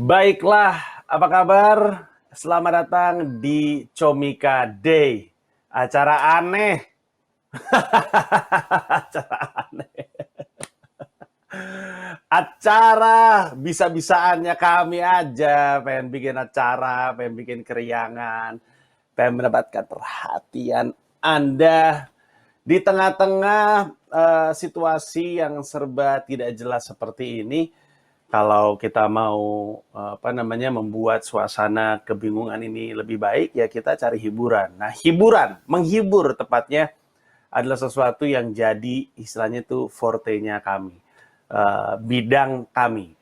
Baiklah, apa kabar? Selamat datang di Comika Day. Acara aneh. Acara aneh. Acara bisa-bisaannya kami aja. Pengen bikin acara, pengen bikin keriangan, pengen mendapatkan perhatian Anda di tengah-tengah situasi yang serba tidak jelas seperti ini. Kalau kita mau membuat suasana kebingungan ini lebih baik, ya kita cari hiburan. Nah, menghibur tepatnya adalah sesuatu yang jadi istilahnya itu forte-nya kami, bidang kami.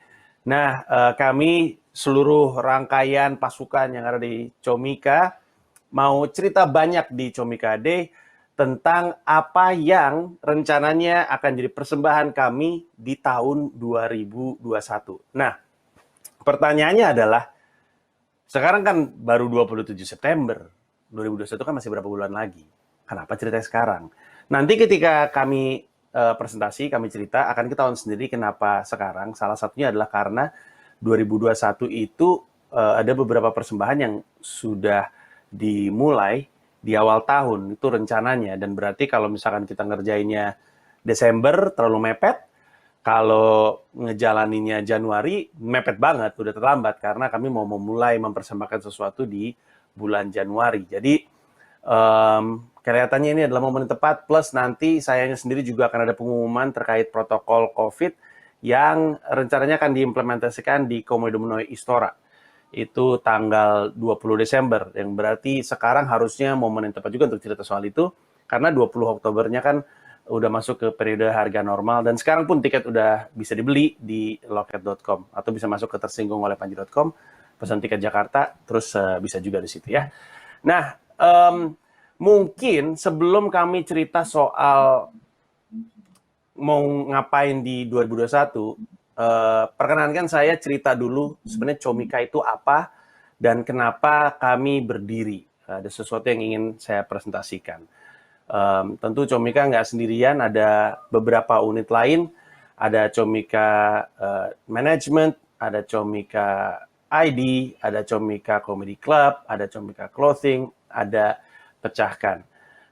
Nah, kami seluruh rangkaian pasukan yang ada di Comika mau cerita banyak di Comika Day tentang apa yang rencananya akan jadi persembahan kami di tahun 2021. Nah, pertanyaannya adalah, sekarang kan baru 27 September, 2021 kan masih berapa bulan lagi. Kenapa cerita sekarang? Nanti ketika kami presentasi, kami cerita, akan ketahuan sendiri kenapa sekarang. Salah satunya adalah karena 2021 itu ada beberapa persembahan yang sudah dimulai di awal tahun, itu rencananya. Dan berarti kalau misalkan kita ngerjainnya Desember, terlalu mepet. Kalau ngejalaninya Januari, mepet banget, udah terlambat. Karena kami mau memulai mempersembahkan sesuatu di bulan Januari. Jadi, kelihatannya ini adalah momen yang tepat. Plus nanti sayanya sendiri juga akan ada pengumuman terkait protokol COVID yang rencananya akan diimplementasikan di Komodo Menoi Istora. Itu tanggal 20 Desember, yang berarti sekarang harusnya momen yang tepat juga untuk cerita soal itu, karena 20 Oktobernya kan udah masuk ke periode harga normal, dan sekarang pun tiket udah bisa dibeli di loket.com, atau bisa masuk ke tersinggungolepanji.com, pesan tiket Jakarta, terus bisa juga di situ ya. Nah, mungkin sebelum kami cerita soal mau ngapain di 2021, perkenankan saya cerita dulu sebenarnya Comika itu apa dan kenapa kami berdiri. Ada sesuatu yang ingin saya presentasikan. Tentu Comika nggak sendirian, ada beberapa unit lain. Ada Comika Management, ada Comika ID, ada Comika Comedy Club, ada Comika Clothing, ada Pecahkan.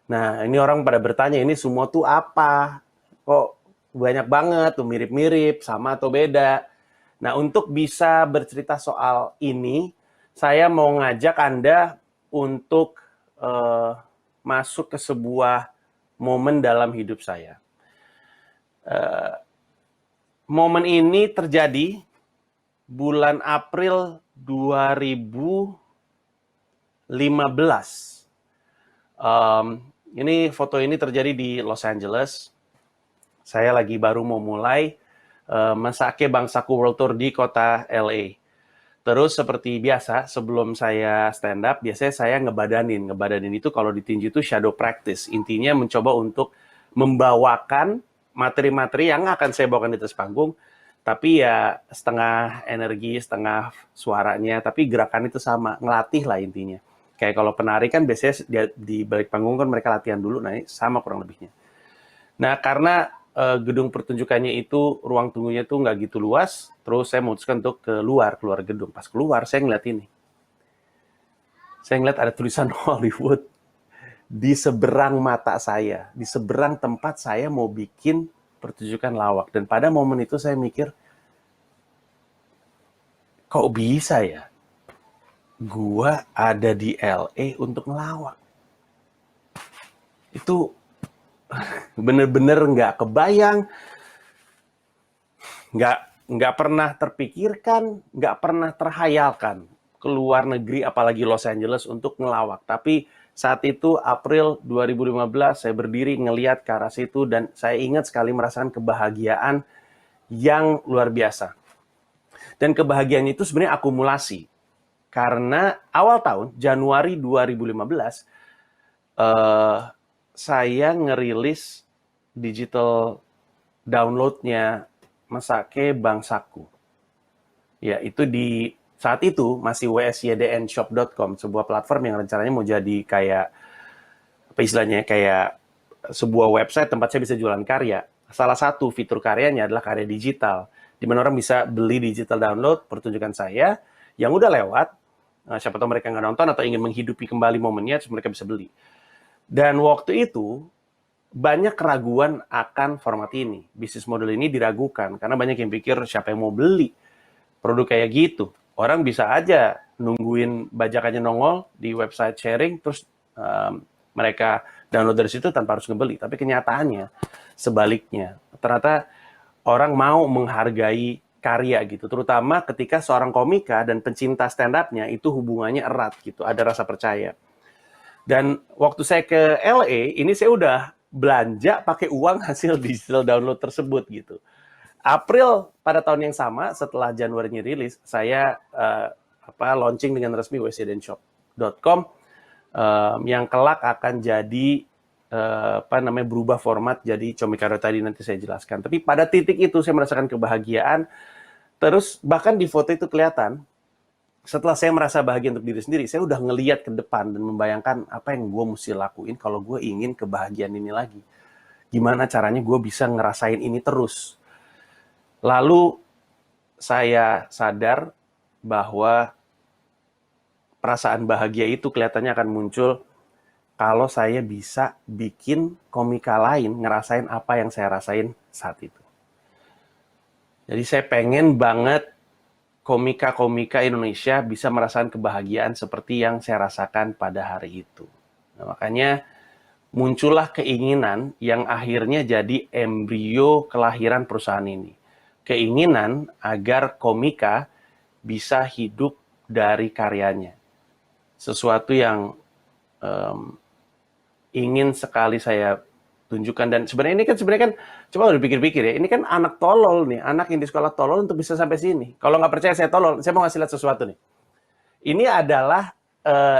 Nah, ini orang pada bertanya, ini semua tuh apa? Kok banyak banget tuh, mirip-mirip, sama atau beda. Nah, untuk bisa bercerita soal ini, saya mau ngajak Anda untuk masuk ke sebuah momen dalam hidup saya. Momen ini terjadi bulan April 2015. Ini foto ini terjadi di Los Angeles. Saya lagi baru mau mulai Masake Bangsaku World Tour di kota LA. Terus seperti biasa, sebelum saya stand up, biasanya saya ngebadanin. Ngebadanin itu kalau ditinju itu shadow practice. Intinya mencoba untuk membawakan materi-materi yang akan saya bawakan di atas panggung, tapi ya setengah energi, setengah suaranya, tapi gerakan itu sama, ngelatih lah intinya. Kayak kalau penari kan biasanya di balik panggung kan mereka latihan dulu, nah ini sama kurang lebihnya. Nah, karena gedung pertunjukannya itu ruang tunggunya tuh nggak gitu luas, terus saya memutuskan untuk keluar gedung. Pas keluar, saya ngeliat ini. Saya ngeliat ada tulisan Hollywood di seberang mata saya, di seberang tempat saya mau bikin pertunjukan lawak. Dan pada momen itu saya mikir, kok bisa ya? Gua ada di LA untuk ngelawak. Itu bener-bener nggak kebayang, nggak pernah terpikirkan, nggak pernah terhayalkan ke luar negeri, apalagi Los Angeles, untuk ngelawak. Tapi saat itu April 2015 saya berdiri ngelihat ke arah situ, dan saya ingat sekali merasakan kebahagiaan yang luar biasa. Dan kebahagiaan itu sebenarnya akumulasi. Karena awal tahun, Januari 2015, saya ngerilis digital download-nya Masake Bangsaku. Ya, itu di saat itu masih wsydnshop.com, sebuah platform yang rencananya mau jadi kayak, apa istilahnya, kayak sebuah website tempat saya bisa jualan karya. Salah satu fitur karyanya adalah karya digital. di mana orang bisa beli digital download pertunjukan saya yang udah lewat. Siapa tahu mereka nggak nonton atau ingin menghidupi kembali momennya, terus mereka bisa beli. Dan waktu itu banyak keraguan akan format ini. Bisnis model ini diragukan karena banyak yang pikir siapa yang mau beli produk kayak gitu. Orang bisa aja nungguin bajakannya nongol di website sharing, terus mereka download dari situ tanpa harus ngebeli. Tapi kenyataannya sebaliknya. Ternyata orang mau menghargai karya gitu. Terutama ketika seorang komika dan pencinta stand up-nya itu hubungannya erat gitu. Ada rasa percaya. Dan waktu saya ke LA, ini saya udah belanja pakai uang hasil digital download tersebut gitu. April pada tahun yang sama setelah Januari rilis, saya launching dengan resmi wcdenshop.com yang kelak akan jadi berubah format jadi Comikado tadi nanti saya jelaskan. Tapi pada titik itu saya merasakan kebahagiaan. Terus bahkan di foto itu kelihatan setelah saya merasa bahagia untuk diri sendiri, saya udah ngeliat ke depan dan membayangkan apa yang gue mesti lakuin kalau gue ingin kebahagiaan ini lagi. Gimana caranya gue bisa ngerasain ini terus. Lalu saya sadar bahwa perasaan bahagia itu kelihatannya akan muncul kalau saya bisa bikin komika lain ngerasain apa yang saya rasain saat itu. Jadi saya pengen banget komika-komika Indonesia bisa merasakan kebahagiaan seperti yang saya rasakan pada hari itu. Nah, makanya muncullah keinginan yang akhirnya jadi embrio kelahiran perusahaan ini. Keinginan agar komika bisa hidup dari karyanya. Sesuatu yang ingin sekali saya tunjukkan. Dan sebenarnya kan coba dipikir-pikir ya, ini kan anak tolol nih, anak yang di sekolah tolol untuk bisa sampai sini. Kalau nggak percaya saya tolol, saya mau ngasih lihat sesuatu nih. Ini adalah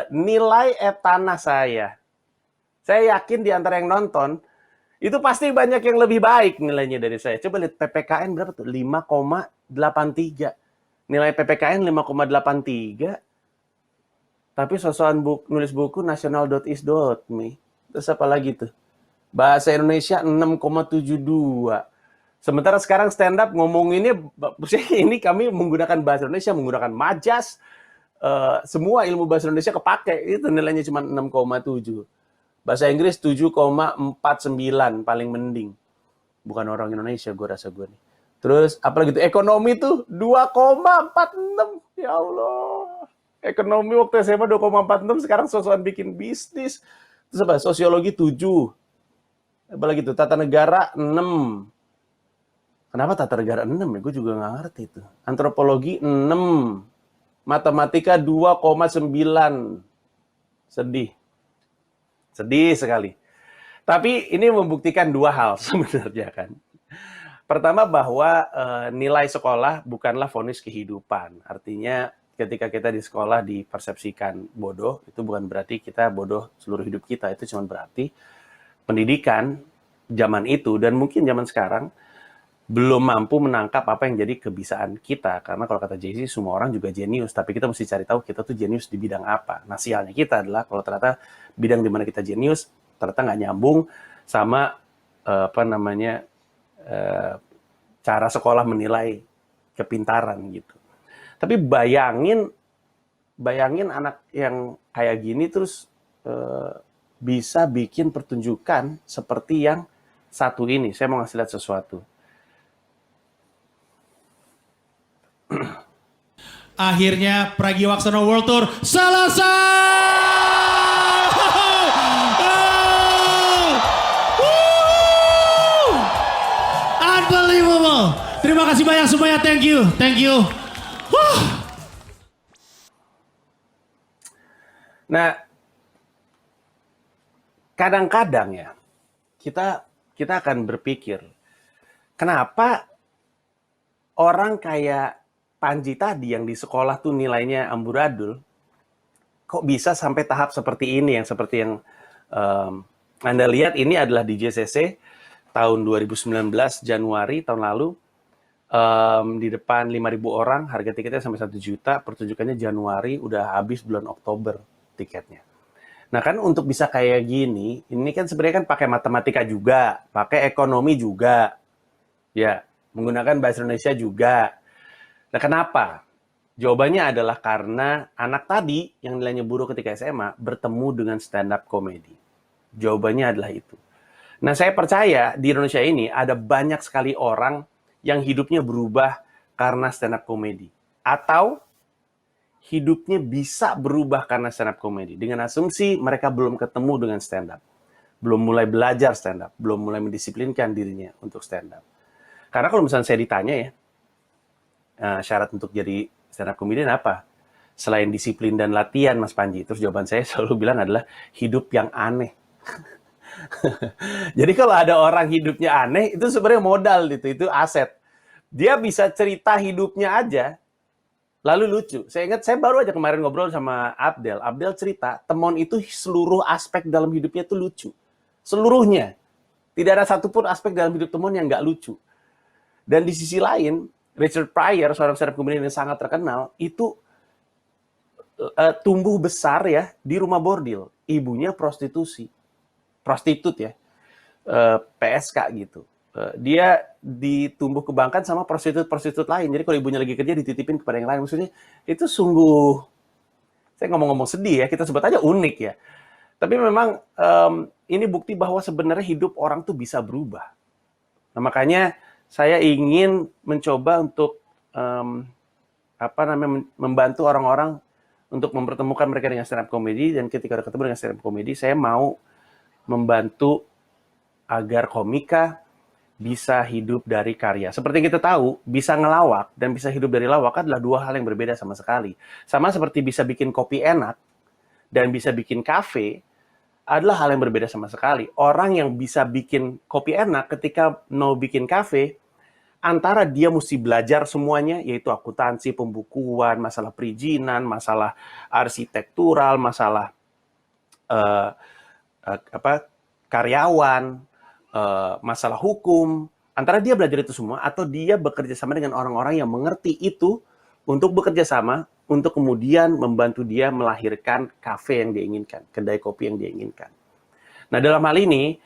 nilai tanah saya. Saya yakin di antara yang nonton, itu pasti banyak yang lebih baik nilainya dari saya. Coba lihat PPKN berapa tuh? 5,83. Nilai PPKN 5,83. Tapi sosokan nulis buku national.is.me. Terus apa lagi tuh? Bahasa Indonesia 6,72. Sementara sekarang stand up ngomonginnya, ini kami menggunakan bahasa Indonesia, menggunakan majas, semua ilmu bahasa Indonesia kepake, itu nilainya cuma 6,7. Bahasa Inggris 7,49 paling mending. Bukan orang Indonesia, gue rasa gue nih. Terus apalagi itu ekonomi tuh 2,46. Ya Allah. Ekonomi waktu SMA 2,46, sekarang sosokan bikin bisnis. Terus apa? Sosiologi 7. Apalagi itu, tata negara 6. Kenapa tata negara 6 ya? Gue juga nggak ngerti itu. Antropologi 6. Matematika 2,9. Sedih. Sedih sekali. Tapi ini membuktikan dua hal sebenarnya kan. Pertama bahwa nilai sekolah bukanlah vonis kehidupan. Artinya ketika kita di sekolah dipersepsikan bodoh, itu bukan berarti kita bodoh seluruh hidup kita. Itu cuma berarti pendidikan zaman itu dan mungkin zaman sekarang belum mampu menangkap apa yang jadi kebiasaan kita. Karena kalau kata Jay-Z, semua orang juga jenius, tapi kita mesti cari tahu kita tuh jenius di bidang apa. Nah, sialnya kita adalah kalau ternyata bidang di mana kita jenius ternyata nggak nyambung sama cara sekolah menilai kepintaran gitu. Tapi bayangin anak yang kayak gini terus bisa bikin pertunjukan seperti yang satu ini. Saya mau ngasih lihat sesuatu. Akhirnya Pragiwaksono World Tour selesai! Unbelievable! Terima kasih banyak semuanya, thank you. Nah, kadang-kadang ya kita akan berpikir, kenapa orang kayak Panji tadi yang di sekolah tuh nilainya amburadul, kok bisa sampai tahap seperti ini, yang seperti yang Anda lihat ini adalah di JCC tahun 2019 Januari tahun lalu, di depan 5.000 orang, harga tiketnya sampai 1 juta, pertunjukannya Januari, udah habis bulan Oktober tiketnya. Nah kan untuk bisa kayak gini, ini kan sebenarnya kan pakai matematika juga, pakai ekonomi juga, ya. menggunakan bahasa Indonesia juga. Nah, kenapa? Jawabannya adalah karena anak tadi yang nilainya buruk ketika SMA bertemu dengan stand up comedy. Jawabannya adalah itu. Nah, saya percaya di Indonesia ini ada banyak sekali orang yang hidupnya berubah karena stand up comedy. Atau hidupnya bisa berubah karena stand up comedy. Dengan asumsi mereka belum ketemu dengan stand up. Belum mulai belajar stand up. Belum mulai mendisiplinkan dirinya untuk stand up. Karena kalau misalnya saya ditanya ya, syarat untuk jadi stand up comedian apa? Selain disiplin dan latihan, Mas Panji. Terus jawaban saya selalu bilang adalah hidup yang aneh. Jadi kalau ada orang hidupnya aneh, itu sebenarnya modal itu aset. Dia bisa cerita hidupnya aja, lalu lucu. Saya ingat, saya baru aja kemarin ngobrol sama Abdel. Abdel cerita, Temon itu seluruh aspek dalam hidupnya itu lucu. Seluruhnya. Tidak ada satupun aspek dalam hidup Temon yang nggak lucu. Dan di sisi lain, Richard Pryor, seorang stand up comedian yang sangat terkenal, itu tumbuh besar ya di rumah bordil. Ibunya prostitut ya, PSK gitu. Dia ditumbuh kembangkan sama prostitut lain. Jadi kalau ibunya lagi kerja dititipin kepada yang lain. Maksudnya itu sungguh, saya ngomong-ngomong sedih ya, kita sebut aja unik ya. Tapi memang ini bukti bahwa sebenarnya hidup orang tuh bisa berubah. Nah, makanya saya ingin mencoba untuk membantu orang-orang untuk mempertemukan mereka dengan stand up comedy, dan ketika udah ketemu dengan stand up comedy, saya mau membantu agar komika bisa hidup dari karya. Seperti yang kita tahu, bisa ngelawak dan bisa hidup dari lawak adalah dua hal yang berbeda sama sekali. Sama seperti bisa bikin kopi enak dan bisa bikin kafe adalah hal yang berbeda sama sekali. Orang yang bisa bikin kopi enak ketika mau bikin kafe, antara dia mesti belajar semuanya, yaitu akuntansi, pembukuan, masalah perizinan, masalah arsitektural, masalah karyawan, masalah hukum. Antara dia belajar itu semua, atau dia bekerja sama dengan orang-orang yang mengerti itu untuk bekerja sama, untuk kemudian membantu dia melahirkan kafe yang dia inginkan, kedai kopi yang dia inginkan. Nah, dalam hal ini,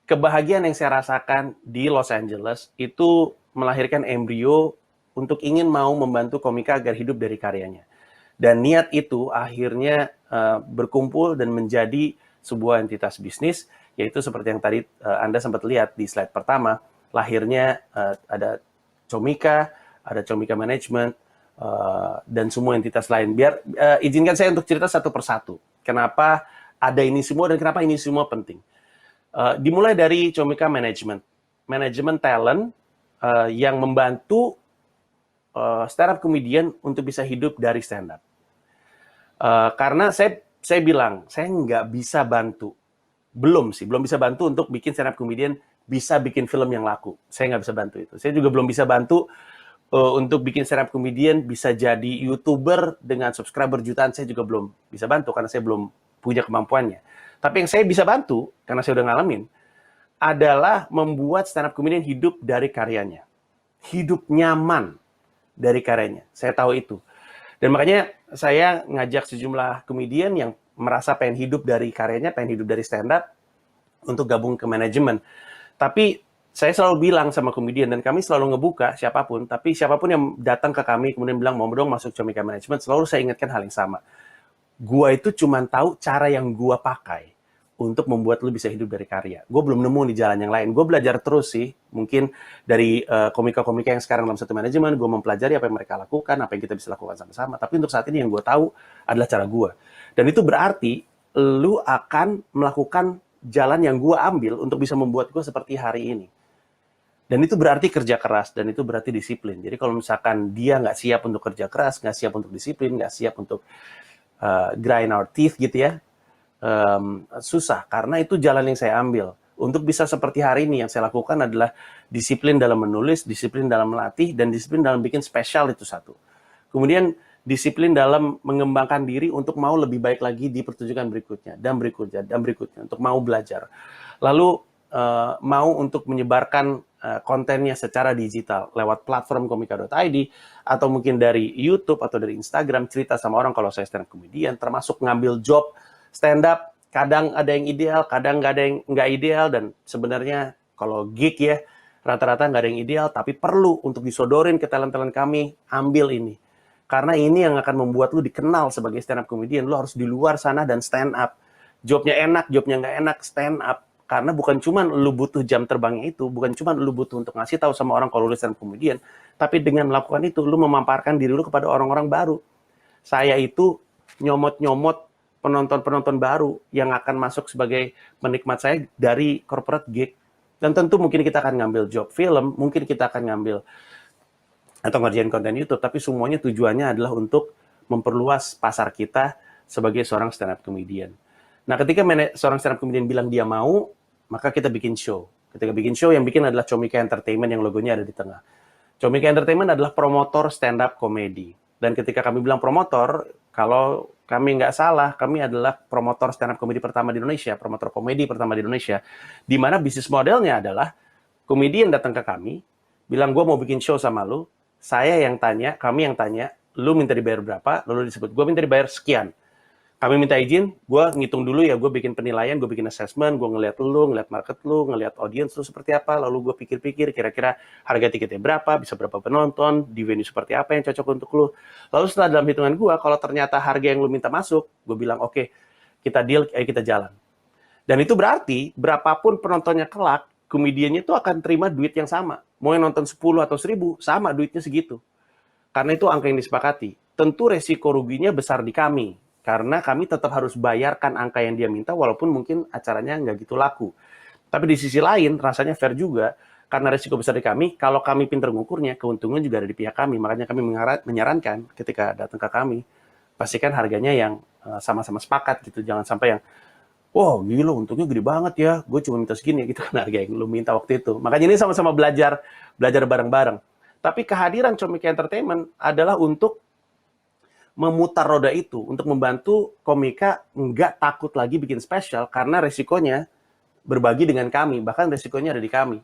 kebahagiaan yang saya rasakan di Los Angeles itu melahirkan embrio untuk ingin mau membantu komika agar hidup dari karyanya. Dan niat itu akhirnya berkumpul dan menjadi sebuah entitas bisnis, yaitu seperti yang tadi Anda sempat lihat di slide pertama, lahirnya ada Comika, ada Comika Management, dan semua entitas lain. Biar izinkan saya untuk cerita satu persatu. Kenapa ada ini semua dan kenapa ini semua penting. Dimulai dari Comika Management. Manajemen talent yang membantu stand up comedian untuk bisa hidup dari stand up. Karena saya bilang, saya nggak bisa bantu. Belum bisa bantu untuk bikin stand up comedian bisa bikin film yang laku. Saya nggak bisa bantu itu. Saya juga belum bisa bantu untuk bikin stand up comedian bisa jadi YouTuber dengan subscriber jutaan. Saya juga belum bisa bantu karena saya belum punya kemampuannya. Tapi yang saya bisa bantu, karena saya udah ngalamin, adalah membuat stand up comedian hidup dari karyanya. Hidup nyaman dari karyanya. Saya tahu itu. Dan makanya saya ngajak sejumlah komedian yang merasa pengen hidup dari karyanya, pengen hidup dari stand up, untuk gabung ke manajemen. Tapi saya selalu bilang sama komedian, dan kami selalu ngebuka siapapun, tapi siapapun yang datang ke kami kemudian bilang mau dong masuk Comika Management, selalu saya ingatkan hal yang sama. Gua itu cuma tahu cara yang gua pakai untuk membuat lu bisa hidup dari karya. Gue belum nemu di jalan yang lain. Gue belajar terus sih. Mungkin dari komika-komika yang sekarang dalam satu manajemen, gue mempelajari apa yang mereka lakukan, apa yang kita bisa lakukan sama-sama. Tapi untuk saat ini yang gue tahu adalah cara gue. Dan itu berarti lu akan melakukan jalan yang gue ambil untuk bisa membuat gue seperti hari ini. Dan itu berarti kerja keras, dan itu berarti disiplin. Jadi kalau misalkan dia nggak siap untuk kerja keras, nggak siap untuk disiplin, nggak siap untuk grind our teeth gitu ya, susah, karena itu jalan yang saya ambil. Untuk bisa seperti hari ini, yang saya lakukan adalah disiplin dalam menulis, disiplin dalam melatih, dan disiplin dalam bikin spesial, itu satu. Kemudian disiplin dalam mengembangkan diri untuk mau lebih baik lagi di pertunjukan berikutnya, dan berikutnya, untuk mau belajar. Lalu mau untuk menyebarkan kontennya secara digital lewat platform komika.id, atau mungkin dari YouTube atau dari Instagram, cerita sama orang kalau saya stand up comedian, termasuk ngambil job stand up. Kadang ada yang ideal, kadang nggak ada yang nggak ideal, dan sebenarnya kalau gig ya, rata-rata nggak ada yang ideal, tapi perlu untuk disodorin ke talent-talent kami, ambil ini. Karena ini yang akan membuat lu dikenal sebagai stand up comedian. Lu harus di luar sana dan stand up. Jobnya enak, jobnya nggak enak, stand up. Karena bukan cuma lu butuh jam terbangnya itu, bukan cuma lu butuh untuk ngasih tahu sama orang kalau lu stand up comedian, tapi dengan melakukan itu, lu memamparkan diri lu kepada orang-orang baru. Saya itu nyomot-nyomot penonton-penonton baru yang akan masuk sebagai penikmat saya dari corporate gig. Dan tentu mungkin kita akan ngambil job film, mungkin kita akan ngambil atau ngerjain konten YouTube, tapi semuanya tujuannya adalah untuk memperluas pasar kita sebagai seorang stand up comedian. Nah, ketika seorang stand up comedian bilang dia mau, maka kita bikin show. Ketika bikin show, yang bikin adalah Comika Entertainment yang logonya ada di tengah. Comika Entertainment adalah promotor stand up comedy. Dan ketika kami bilang promotor, kalau kami nggak salah, kami adalah promotor stand up comedy pertama di Indonesia, promotor komedi pertama di Indonesia, di mana bisnis modelnya adalah komedian datang ke kami, bilang gue mau bikin show sama lu, saya yang tanya, kami yang tanya, lu minta dibayar berapa, lalu disebut, gue minta dibayar sekian. Kami minta izin, gue ngitung dulu ya, gue bikin penilaian, gue bikin assessment, gue ngeliat lu, ngeliat market lu, ngeliat audience lu seperti apa, lalu gue pikir-pikir kira-kira harga tiketnya berapa, bisa berapa penonton, di venue seperti apa yang cocok untuk lu. Lalu setelah dalam hitungan gue, kalau ternyata harga yang lu minta masuk, gue bilang oke, kita deal, ayo kita jalan. Dan itu berarti, berapapun penontonnya kelak, komediannya itu akan terima duit yang sama. Mau yang nonton 10 atau 1000, sama duitnya segitu. Karena itu angka yang disepakati. Tentu resiko ruginya besar di kami. Karena kami tetap harus bayarkan angka yang dia minta, walaupun mungkin acaranya nggak gitu laku. Tapi di sisi lain, rasanya fair juga, karena resiko besar di kami, kalau kami pintar ngukurnya, keuntungan juga ada di pihak kami. Makanya kami menyarankan ketika datang ke kami, pastikan harganya yang sama-sama sepakat gitu. Jangan sampai yang, wow gila untungnya gede banget ya, gue cuma minta segini gitu kan harga yang lu minta waktu itu. Makanya ini sama-sama belajar bareng-bareng. Tapi kehadiran Comika Entertainment adalah untuk memutar roda itu, untuk membantu komika nggak takut lagi bikin spesial, karena resikonya berbagi dengan kami, bahkan resikonya ada di kami.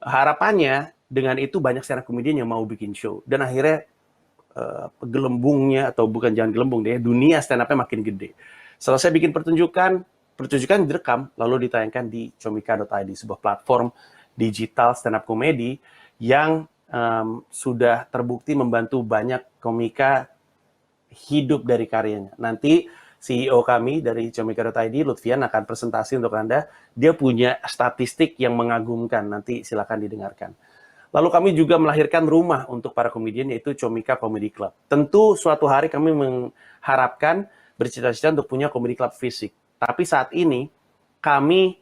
Harapannya, dengan itu banyak stand up comedian yang mau bikin show. Dan akhirnya gelembungnya, atau bukan jangan gelembung deh, dunia stand up-nya makin gede. Selesai bikin pertunjukan direkam, lalu ditayangkan di comika.id, sebuah platform digital stand up comedy yang sudah terbukti membantu banyak komika hidup dari karyanya. Nanti CEO kami dari comika.id, Lutfian, akan presentasi untuk Anda. Dia punya statistik yang mengagumkan, nanti silakan didengarkan. Lalu kami juga melahirkan rumah untuk para komedian, yaitu Comika Comedy Club. Tentu suatu hari kami mengharapkan, bercita-cita untuk punya comedy club fisik. Tapi saat ini, kami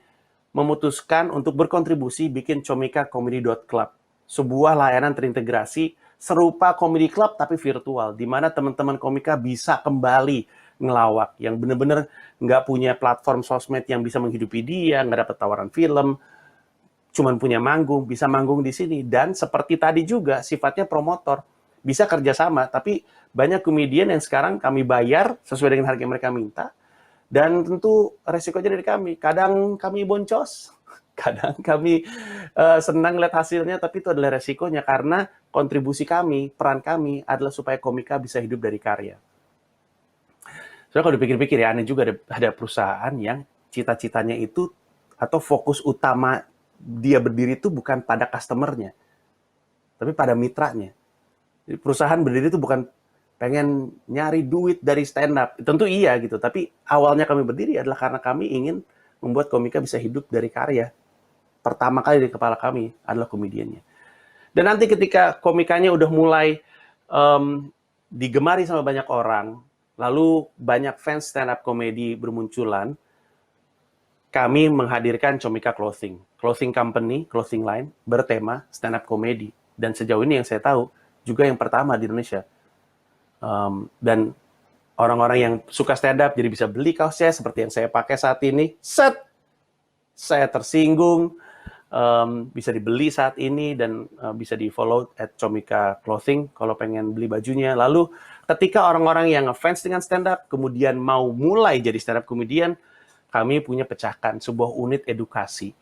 memutuskan untuk berkontribusi bikin comika.comedy.club. Sebuah layanan terintegrasi serupa comedy club tapi virtual, di mana teman-teman komika bisa kembali ngelawak, yang benar-benar nggak punya platform sosmed yang bisa menghidupi dia, nggak dapat tawaran film, cuman punya manggung, bisa manggung di sini. Dan seperti tadi juga, sifatnya promotor, bisa kerjasama, tapi banyak komedian yang sekarang kami bayar sesuai dengan harga yang mereka minta, dan tentu resikonya dari kami. Kadang kami boncos, kadang kami senang lihat hasilnya, tapi itu adalah resikonya, karena kontribusi kami, peran kami adalah supaya komika bisa hidup dari karya. Soalnya kalau dipikir-pikir ya, aneh juga ada perusahaan yang cita-citanya itu, atau fokus utama dia berdiri itu bukan pada customer-nya, tapi pada mitranya. Jadi perusahaan berdiri itu bukan pengen nyari duit dari stand up. Tentu iya gitu, tapi awalnya kami berdiri adalah karena kami ingin membuat komika bisa hidup dari karya. Pertama kali di kepala kami adalah komediannya. Dan nanti ketika komikanya udah mulai digemari sama banyak orang, lalu banyak fans stand up comedy bermunculan, kami menghadirkan Comika Clothing Company, clothing line, bertema stand up comedy. Dan sejauh ini yang saya tahu, juga yang pertama di Indonesia. Dan orang-orang yang suka stand up jadi bisa beli kaosnya seperti yang saya pakai saat ini. Saya tersinggung, bisa dibeli saat ini, dan bisa di-follow @Comika Clothing kalau pengen beli bajunya. Lalu ketika orang-orang yang ngefans dengan stand up, kemudian mau mulai jadi stand up comedian, kami punya Pecahkan, sebuah unit edukasi.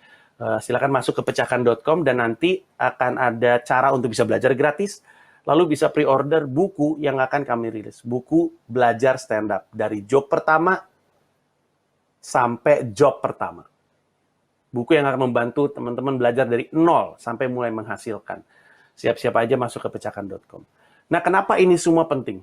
Silakan masuk ke pecahkan.com dan nanti akan ada cara untuk bisa belajar gratis, lalu bisa pre-order buku yang akan kami rilis. Buku belajar stand up, dari job pertama sampai job pertama. Buku yang akan membantu teman-teman belajar dari nol sampai mulai menghasilkan. Siap-siap aja masuk ke pecahkan.com. Nah, kenapa ini semua penting?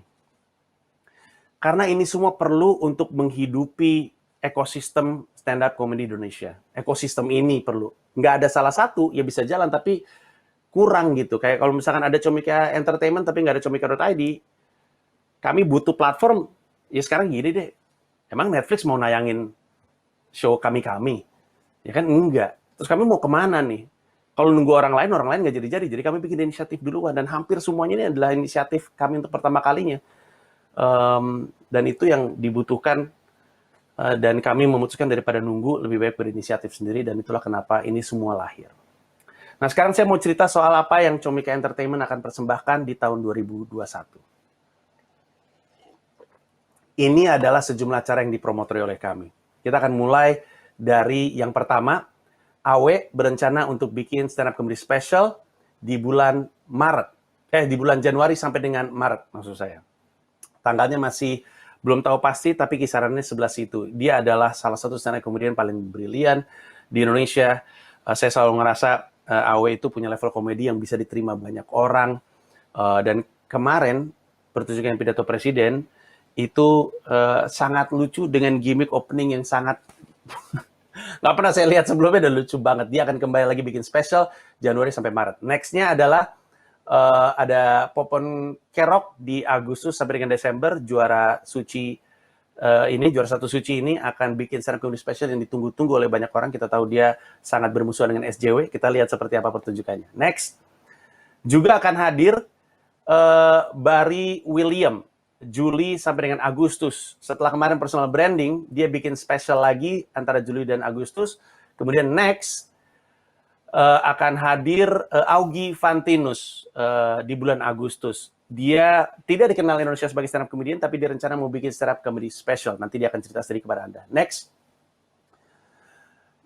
Karena ini semua perlu untuk menghidupi ekosistem stand-up comedy Indonesia. Ekosistem ini perlu. Nggak ada salah satu, ya bisa jalan, tapi kurang gitu. Kayak kalau misalkan ada Comika Entertainment, tapi nggak ada comika.id, kami butuh platform. Ya sekarang gini deh, emang Netflix mau nayangin show kami-kami? Ya kan enggak. Terus kami mau kemana nih? Kalau nunggu orang lain nggak jadi-jadi. Jadi kami bikin inisiatif duluan. Dan hampir semuanya ini adalah inisiatif kami untuk pertama kalinya. Dan itu yang dibutuhkan. Dan kami memutuskan daripada nunggu, lebih baik berinisiatif sendiri. Dan itulah kenapa ini semua lahir. Nah, sekarang saya mau cerita soal apa yang Comika Entertainment akan persembahkan di tahun 2021. Ini adalah sejumlah acara yang dipromotori oleh kami. Kita akan mulai dari yang pertama, Awe berencana untuk bikin stand-up comedy special di bulan di bulan Januari sampai dengan Maret, maksud saya. Tanggalnya masih belum tahu pasti, tapi kisarannya 11 itu. Dia adalah salah satu stand-up comedian paling brilian di Indonesia. Saya selalu ngerasa Awe itu punya level komedi yang bisa diterima banyak orang. Dan kemarin, pertunjukan pidato presiden, itu sangat lucu dengan gimmick opening yang sangat nggak pernah saya lihat sebelumnya, dan lucu banget. Dia akan kembali lagi bikin special Januari sampai Maret. Next-nya adalah ada Popon Kerok di Agustus sampai dengan Desember. Juara satu suci ini akan bikin stand-up comedy special yang ditunggu-tunggu oleh banyak orang. Kita tahu dia sangat bermusuhan dengan SJW. Kita lihat seperti apa pertunjukannya. Next, juga akan hadir Barry William, Juli sampai dengan Agustus. Setelah kemarin personal branding, dia bikin special lagi antara Juli dan Agustus. Kemudian next akan hadir Augie Fantinus di bulan Agustus. Dia tidak dikenal Indonesia sebagai stand-up comedian, tapi dia rencana mau bikin stand-up comedy special. Nanti dia akan cerita sendiri kepada Anda. Next,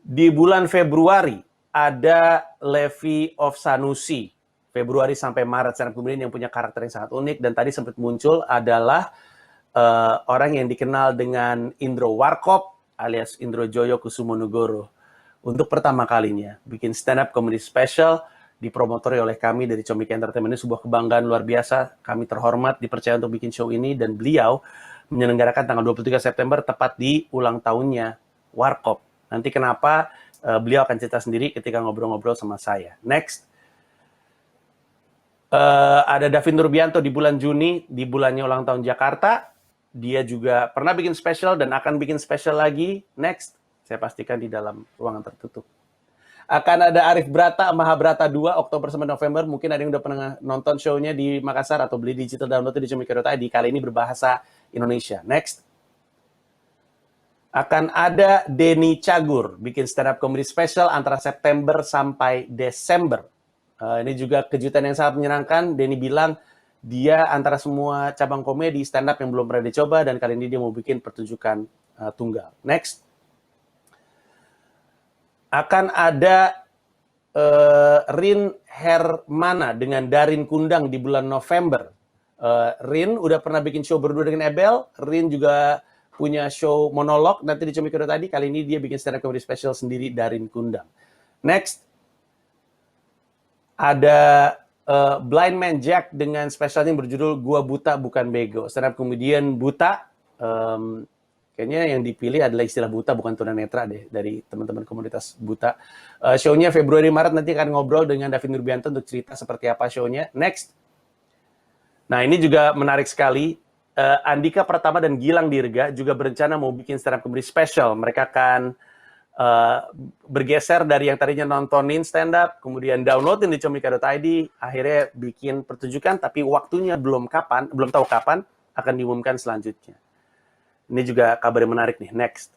di bulan Februari ada Levi of Sanusi. Februari sampai Maret stand-up comedian yang punya karakter yang sangat unik, dan tadi sempat muncul adalah orang yang dikenal dengan Indro Warkop alias Indro Joyo Kusumonegoro. Untuk pertama kalinya bikin stand-up comedy special dipromotori oleh kami dari Comika Entertainment. Ini sebuah kebanggaan luar biasa. Kami terhormat dipercaya untuk bikin show ini, dan beliau menyelenggarakan tanggal 23 September tepat di ulang tahunnya Warkop. Nanti kenapa beliau akan cerita sendiri ketika ngobrol-ngobrol sama saya. Next, ada Davin Nurbianto di bulan Juni, di bulannya ulang tahun Jakarta. Dia juga pernah bikin special dan akan bikin special lagi. Next, saya pastikan di dalam ruangan tertutup. Akan ada Arif Brata, Mahabrata 2, Oktober sampai November. Mungkin ada yang udah pernah nonton show-nya di Makassar atau beli digital download di comika.id. Kali ini berbahasa Indonesia. Next, akan ada Denny Cagur, bikin stand-up comedy special antara September sampai Desember. Ini juga kejutan yang sangat menyenangkan. Denny bilang dia antara semua cabang komedi stand-up yang belum pernah dicoba, dan kali ini dia mau bikin pertunjukan tunggal. Next, akan ada Rin Hermana dengan Darin Kundang di bulan November. Rin udah pernah bikin show berdua dengan Ebel. Rin juga punya show monolog nanti di comika.id. Kali ini dia bikin stand-up comedy special sendiri, Darin Kundang. Next, ada Blind Man Jack dengan specialnya berjudul Gua Buta Bukan Bego. Stand-up comedian buta. Kayaknya yang dipilih adalah istilah buta, bukan tunanetra deh, dari teman-teman komunitas buta. Show-nya Februari-Maret, nanti akan ngobrol dengan Davin Nurbianto untuk cerita seperti apa show-nya. Next. Nah, ini juga menarik sekali. Andika Pratama dan Gilang Dirga juga berencana mau bikin stand-up comedy special. Mereka akan bergeser dari yang tadinya nontonin stand-up, kemudian downloadin di comika.id, akhirnya bikin pertunjukan, tapi waktunya belum tahu kapan akan diumumkan selanjutnya. Ini juga kabar yang menarik nih. Next.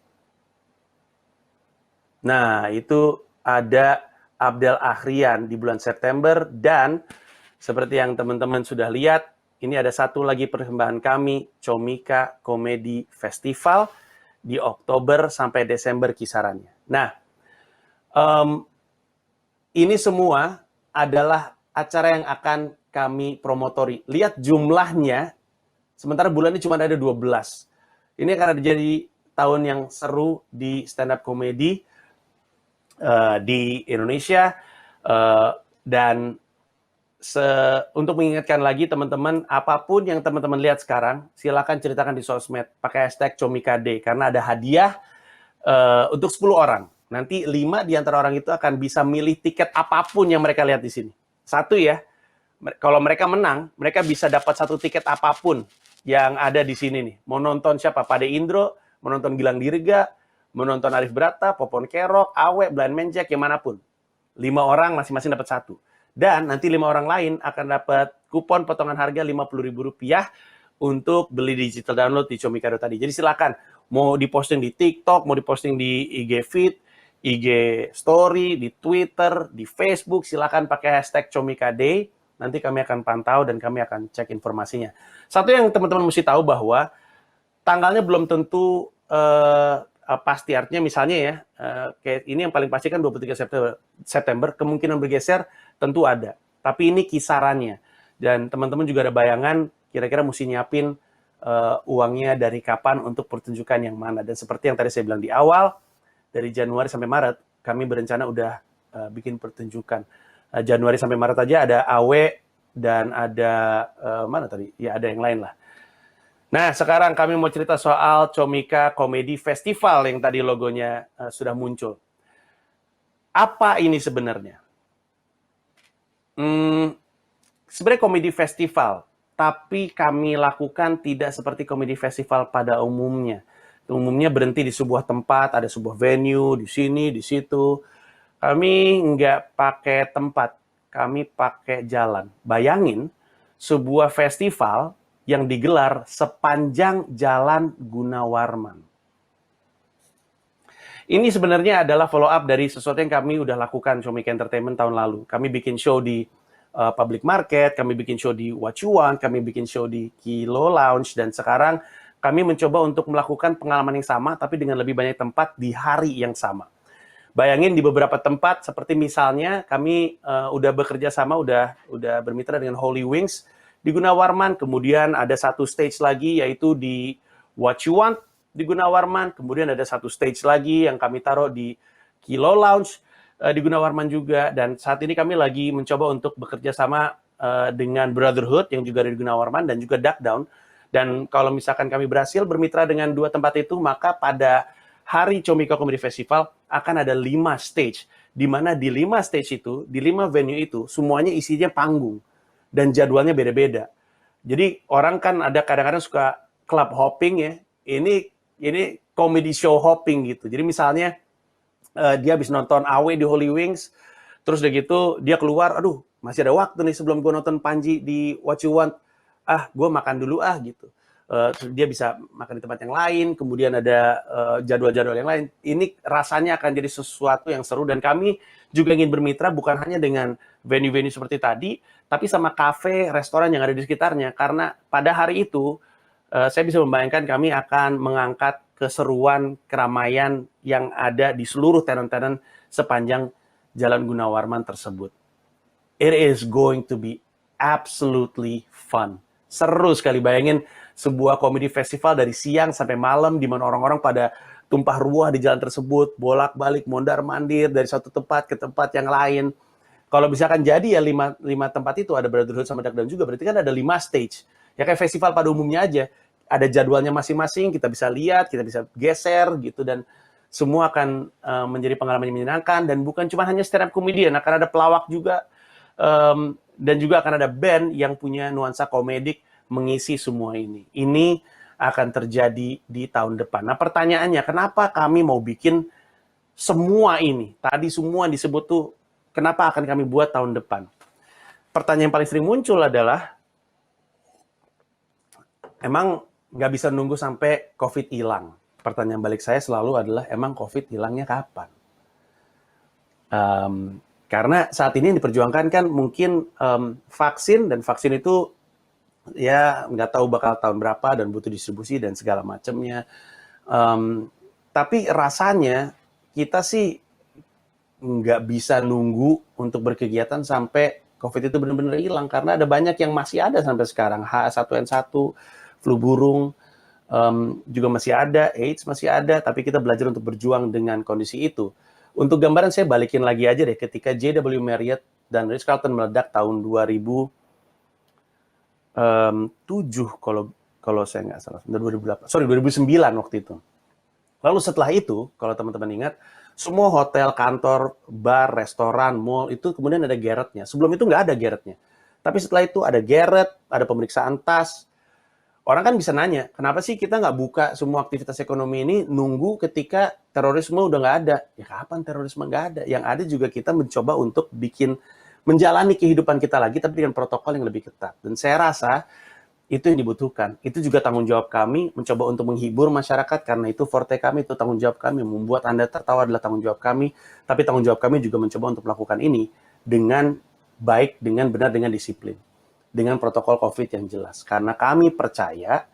Nah, itu ada Abdel Ahrian di bulan September, dan seperti yang teman-teman sudah lihat, ini ada satu lagi persembahan kami, Comika Comedy Festival di Oktober sampai Desember kisarannya. Nah, ini semua adalah acara yang akan kami promotori. Lihat jumlahnya, sementara bulan ini cuma ada 12. Ini akan jadi tahun yang seru di stand-up comedy. di Indonesia. Dan untuk mengingatkan lagi teman-teman, apapun yang teman-teman lihat sekarang, silakan ceritakan di sosmed pakai hashtag Comikade karena ada hadiah untuk 10 orang. Nanti 5 di antara orang itu akan bisa milih tiket apapun yang mereka lihat di sini. Satu ya, kalau mereka menang, mereka bisa dapat satu tiket apapun yang ada di sini nih. Mau nonton siapa? Pade Indro, mau nonton Gilang Dirga, mau nonton Arif Brata, Popon Kerok, Awe, Blind Man Jack, yang manapun. 5 orang masing-masing dapat satu. Dan nanti 5 orang lain akan dapat kupon potongan harga Rp50.000 untuk beli digital download di Comikado tadi. Jadi silakan, mau diposting di TikTok, mau diposting di IG Feed, IG Story, di Twitter, di Facebook, silakan pakai hashtag Comikade. Nanti kami akan pantau dan kami akan cek informasinya. Satu yang teman-teman mesti tahu bahwa tanggalnya belum tentu pasti, artinya misalnya ya, kayak ini yang paling pasti kan 23 September, kemungkinan bergeser tentu ada. Tapi ini kisarannya. Dan teman-teman juga ada bayangan kira-kira mesti nyiapin uangnya dari kapan untuk pertunjukan yang mana. Dan seperti yang tadi saya bilang di awal, dari Januari sampai Maret, kami berencana udah bikin pertunjukan. Januari sampai Maret aja ada Awe dan ada mana tadi? Ya ada yang lain lah. Nah, sekarang kami mau cerita soal Comika Comedy Festival yang tadi logonya sudah muncul. Apa ini sebenarnya? Sebenarnya komedi festival, tapi kami lakukan tidak seperti komedi festival pada umumnya. Umumnya berhenti di sebuah tempat, ada sebuah venue, di sini, di situ. Kami nggak pakai tempat, kami pakai jalan. Bayangin, sebuah festival yang digelar sepanjang Jalan Gunawarman. Ini sebenarnya adalah follow up dari sesuatu yang kami udah lakukan Comika Entertainment tahun lalu. Kami bikin show di Public Market, kami bikin show di What You Want, kami bikin show di Kilo Lounge, dan sekarang kami mencoba untuk melakukan pengalaman yang sama, tapi dengan lebih banyak tempat di hari yang sama. Bayangin di beberapa tempat, seperti misalnya kami udah bekerja sama, udah bermitra dengan Holy Wings di Gunawarman, kemudian ada satu stage lagi yaitu di What You Want di Gunawarman, kemudian ada satu stage lagi yang kami taruh di Kilo Lounge di Gunawarman juga, dan saat ini kami lagi mencoba untuk bekerja sama dengan Brotherhood yang juga ada di Gunawarman dan juga Duck Down. Dan kalau misalkan kami berhasil bermitra dengan 2 tempat itu, maka pada hari Comika Comedy Festival akan ada 5 stage, di mana di 5 stage itu, di 5 venue itu, semuanya isinya panggung dan jadwalnya beda-beda. Jadi orang kan ada kadang-kadang suka club hopping ya, ini comedy show hopping gitu. Jadi misalnya dia habis nonton Awe di Holy Wings, terus udah gitu dia keluar, aduh masih ada waktu nih sebelum gue nonton Panji di What You Want, gue makan dulu gitu. Dia bisa makan di tempat yang lain, kemudian ada jadwal-jadwal yang lain. Ini rasanya akan jadi sesuatu yang seru, dan kami juga ingin bermitra bukan hanya dengan venue-venue seperti tadi, tapi sama kafe, restoran yang ada di sekitarnya. Karena pada hari itu, saya bisa membayangkan kami akan mengangkat keseruan keramaian yang ada di seluruh tenan-tenan sepanjang Jalan Gunawarman tersebut. It is going to be absolutely fun. Seru sekali, bayangin sebuah komedi festival dari siang sampai malam di mana orang-orang pada tumpah ruah di jalan tersebut, bolak-balik, mondar-mandir dari satu tempat ke tempat yang lain. Kalau misalkan jadi ya 5 tempat itu ada Brotherhood sama Duck Down juga, berarti kan ada 5 stage. Ya kayak festival pada umumnya aja, ada jadwalnya masing-masing, kita bisa lihat, kita bisa geser gitu, dan semua akan menjadi pengalaman yang menyenangkan. Dan bukan cuma hanya stand up comedian, akan ada pelawak juga, dan juga akan ada band yang punya nuansa komedik mengisi semua ini. Ini akan terjadi di tahun depan. Nah pertanyaannya, kenapa kami mau bikin semua ini? Tadi semua disebut tuh, kenapa akan kami buat tahun depan? Pertanyaan yang paling sering muncul adalah, emang nggak bisa nunggu sampai COVID hilang? Pertanyaan balik saya selalu adalah, emang COVID hilangnya kapan? Karena saat ini yang diperjuangkan kan mungkin vaksin, dan vaksin itu ya nggak tahu bakal tahun berapa dan butuh distribusi dan segala macamnya. Tapi rasanya kita sih nggak bisa nunggu untuk berkegiatan sampai COVID itu benar-benar hilang, karena ada banyak yang masih ada sampai sekarang. H1N1, flu burung juga masih ada, AIDS masih ada, tapi kita belajar untuk berjuang dengan kondisi itu. Untuk gambaran saya balikin lagi aja deh, ketika JW Marriott dan Ritz-Carlton meledak tahun 2007 kalau saya nggak salah, 2008, sorry 2009 waktu itu. Lalu setelah itu, kalau teman-teman ingat, semua hotel, kantor, bar, restoran, mall itu kemudian ada Garrett-nya. Sebelum itu nggak ada Garrett-nya. Tapi setelah itu ada Garrett, ada pemeriksaan tas. Orang kan bisa nanya, kenapa sih kita nggak buka semua aktivitas ekonomi ini nunggu ketika terorisme udah nggak ada? Ya kapan terorisme nggak ada? Yang ada juga kita mencoba untuk menjalani kehidupan kita lagi, tapi dengan protokol yang lebih ketat. Dan saya rasa itu yang dibutuhkan. Itu juga tanggung jawab kami, mencoba untuk menghibur masyarakat, karena itu forte kami, itu tanggung jawab kami. Membuat Anda tertawa adalah tanggung jawab kami, tapi tanggung jawab kami juga mencoba untuk melakukan ini dengan baik, dengan benar, dengan disiplin. Dengan protokol COVID yang jelas. Karena kami percaya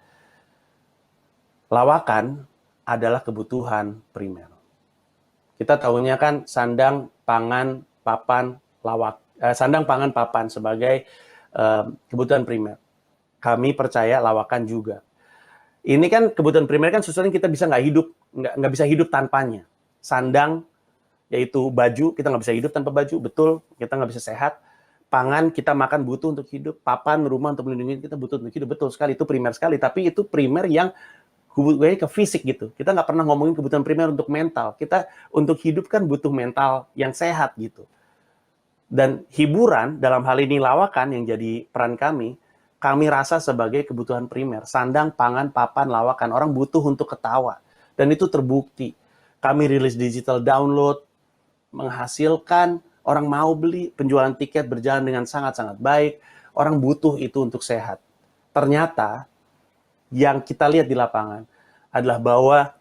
lawakan adalah kebutuhan primer. Kita tahunya kan sandang, pangan, papan, sandang, pangan, papan sebagai kebutuhan primer. Kami percaya lawakan juga. Ini kan kebutuhan primer kan sesuatu yang kita bisa nggak bisa hidup tanpanya. Sandang, yaitu baju, kita nggak bisa hidup tanpa baju, betul. Kita nggak bisa sehat. Pangan, kita makan butuh untuk hidup. Papan, rumah untuk melindungi kita butuh untuk hidup. Betul sekali, itu primer sekali. Tapi itu primer yang hubungannya ke fisik gitu. Kita nggak pernah ngomongin kebutuhan primer untuk mental. Kita untuk hidup kan butuh mental yang sehat gitu. Dan hiburan, dalam hal ini lawakan yang jadi peran kami rasa sebagai kebutuhan primer. Sandang, pangan, papan, lawakan. Orang butuh untuk ketawa. Dan itu terbukti. Kami rilis digital download, menghasilkan, orang mau beli, penjualan tiket berjalan dengan sangat-sangat baik, orang butuh itu untuk sehat. Ternyata, yang kita lihat di lapangan adalah bahwa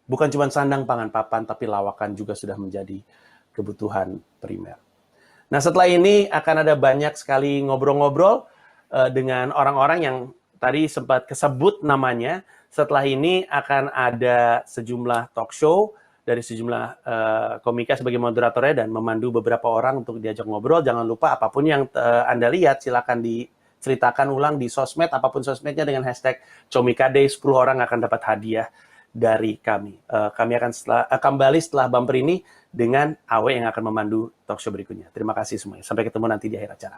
bukan cuma sandang, pangan, papan, tapi lawakan juga sudah menjadi kebutuhan primer. Nah, setelah ini akan ada banyak sekali ngobrol-ngobrol dengan orang-orang yang tadi sempat kesebut namanya. Setelah ini akan ada sejumlah talk show dari sejumlah komika sebagai moderatornya dan memandu beberapa orang untuk diajak ngobrol. Jangan lupa apapun yang Anda lihat, silakan diceritakan ulang di sosmed, apapun sosmednya dengan hashtag Comika Day. 10 orang akan dapat hadiah dari kami. Kami akan kembali setelah bumper ini dengan Awe yang akan memandu talk show berikutnya. Terima kasih semuanya. Sampai ketemu nanti di akhir acara.